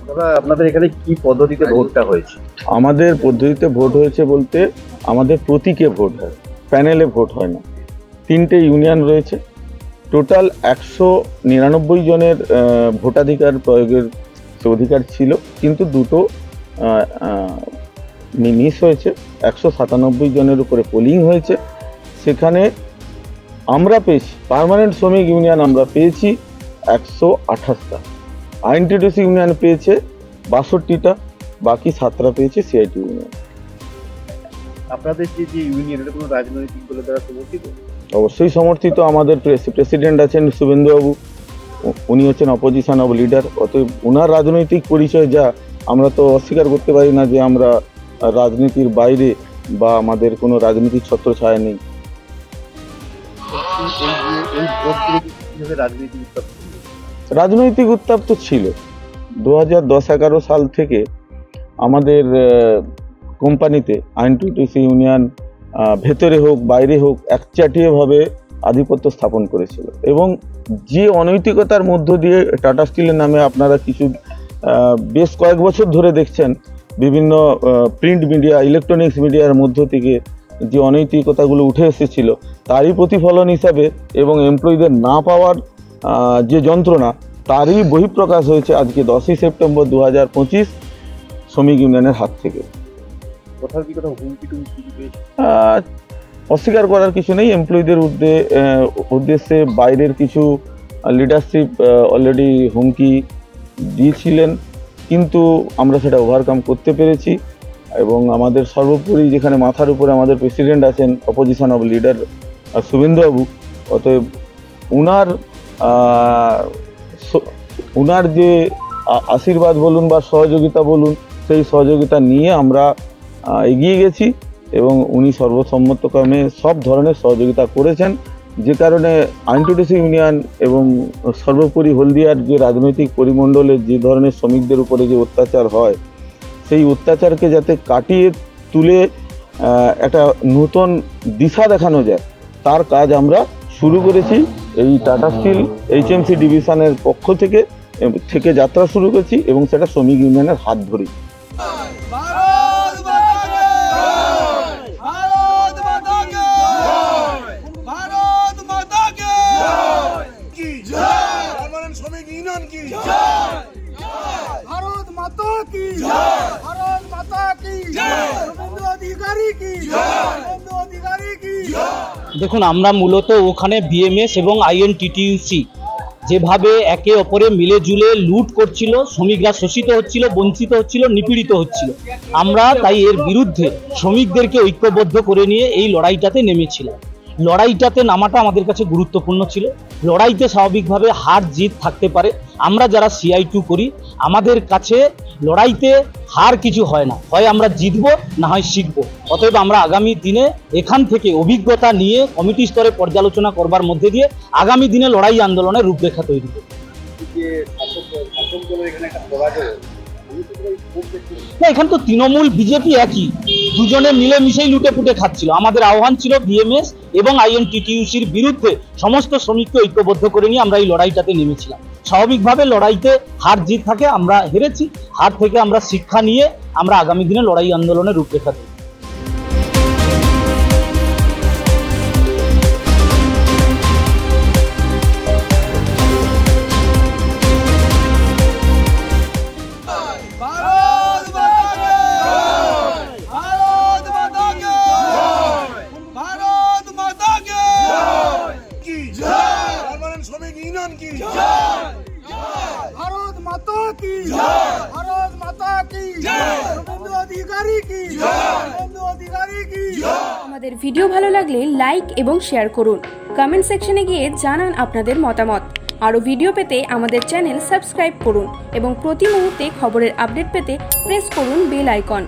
দাদা, আপনাদের এখানে কি পদ্ধতিতে ভোটটা হয়েছে? আমাদের পদ্ধতিতে ভোট হয়েছে বলতে আমাদের প্রতীকে ভোট হয়, প্যানেলে ভোট হয় না। 3টে ইউনিয়ন রয়েছে, টোটাল 199 জনের ভোটাধিকার প্রয়োগের অধিকার ছিল, কিন্তু দুটো মিস হয়েছে। 197 জনের উপরে পোলিং হয়েছে। সেখানে আমরা পেয়েছি, পার্মানেন্ট শ্রমিক ইউনিয়ন আমরা পেয়েছি 128টা, আইএনটিটিউসি ইউনিয়ন পেয়েছে 62টা, বাকি 7টা পেয়েছে সিআইটি ইউনিয়ন। আপনাদের যে ইউনিয়ন, এটা কোনো রাজনৈতিক দলের দ্বারা সমর্থিত? অবশ্যই সমর্থিত। আমাদের প্রেসিডেন্ট আছেন শুভেন্দুবাবু, উনি হচ্ছেন অপোজিশন অব লিডার। অতএব ওনার রাজনৈতিক পরিচয় যা, আমরা তো অস্বীকার করতে পারি না যে আমরা রাজনীতির বাইরে বা আমাদের কোনো রাজনীতির ছত্রছায়া নেই। রাজনৈতিক উত্তাপ তো ছিল 2010-11 সাল থেকে। আমাদের কোম্পানিতে আইএনটিটিউসি ইউনিয়ন ভেতরে হোক বাইরে হোক একচাটিয়াভাবে আধিপত্য স্থাপন করেছিল, এবং যে অনৈতিকতার মধ্য দিয়ে টাটা স্টিলের নামে আপনারা বেশ কয়েক বছর ধরে দেখছেন বিভিন্ন প্রিন্ট মিডিয়া, ইলেকট্রনিক্স মিডিয়ার মধ্য থেকে যে অনৈতিকতাগুলো উঠে এসেছিল, তারই প্রতিফলন হিসাবে এবং এমপ্লয়ীদের না পাওয়ার যে যন্ত্রণা, তারই বহিঃপ্রকাশ হয়েছে আজকে 10ই সেপ্টেম্বর 2025 শ্রমিক ইউনিয়নের হাত থেকে। কোথাও কি কোথাও হুমকি টুমকি পেয়েছে? অস্বীকার করার কিছু নেই। এমপ্লয়ীদের উদ্দেশ্যে বাইরের কিছু লিডারশিপ অলরেডি হুমকি দিয়েছিলেন, কিন্তু আমরা সেটা ওভারকাম করতে পেরেছি। এবং আমাদের সর্বোপরি যেখানে মাথার উপরে আমাদের প্রেসিডেন্ট আছেন অপোজিশন অব লিডার শুভেন্দুবাবু, অতএব উনার যে আশীর্বাদ বলুন বা সহযোগিতা বলুন, সেই সহযোগিতা নিয়ে আমরা এগিয়ে গেছি, এবং উনি সর্বসম্মতক্রমে সব ধরনের সহযোগিতা করেছেন। যে কারণে আইএনটিটিউসি ইউনিয়ন এবং সর্বোপরি হলদিয়ার যে রাজনৈতিক পরিমণ্ডলে যে ধরনের শ্রমিকদের উপরে যে অত্যাচার হয়, সেই অত্যাচারকে যাতে কাটিয়ে তুলে একটা নতুন দিশা দেখানো যায়, তার কাজ আমরা শুরু করেছি। এই টাটা স্টিল HMC ডিভিশনের পক্ষ থেকে যাত্রা শুরু করেছি, এবং সেটা শ্রমিক ইউনিয়নের হাত ধরি। দেখুন, আমরা মূলত ওখানে বিএমএস এবং আইএনটিটিউসি যেভাবে একে অপরে মিলে জুলে লুট করছিল, শ্রমিকরা শোষিত হচ্ছিল, বঞ্চিত হচ্ছিল, নিপীড়িত হচ্ছিল, আমরা তাই এর বিরুদ্ধে শ্রমিকদেরকে ঐক্যবদ্ধ করে নিয়ে এই লড়াইটাতে নেমেছিলাম। লড়াইটাতে নামাটা আমাদের কাছে গুরুত্বপূর্ণ ছিল। লড়াইতে স্বাভাবিকভাবে হার জিত থাকতে পারে। আমরা যারা CI2 করি, আমাদের কাছে লড়াইতে হার কিছু হয় না, হয় আমরা জিতবো না হয় শিখবো। অতএব আমরা আগামী দিনে এখান থেকে অভিজ্ঞতা নিয়ে কমিটি স্তরে পর্যালোচনা করবার মধ্যে দিয়ে আগামী দিনে লড়াই আন্দোলনের রূপরেখা তৈরি করব। না, এখানে তো তৃণমূল বিজেপি একই, দুজনে মিলেমিশেই লুটে পুটে খাচ্ছিল। আমাদের আহ্বান ছিল বিএমএস এবং আইএনটিটিউসির বিরুদ্ধে সমস্ত শ্রমিককে ঐক্যবদ্ধ করে নিয়ে আমরা এই লড়াইটাতে নেমেছিলাম। স্বাভাবিকভাবে লড়াইতে হার জিত থাকে, আমরা হেরেছি। হার থেকে আমরা শিক্ষা নিয়ে আমরা আগামী দিনে লড়াই আন্দোলনের রূপরেখা দেব। আমাদের ভিডিও ভালো লাগলে লাইক এবং শেয়ার করুন। কমেন্ট সেকশনে গিয়ে জানান আপনাদের মতামত। আরও ভিডিও পেতে আমাদের চ্যানেল সাবস্ক্রাইব করুন এবং প্রতি মুহূর্তে খবরের আপডেট পেতে প্রেস করুন বেল আইকন।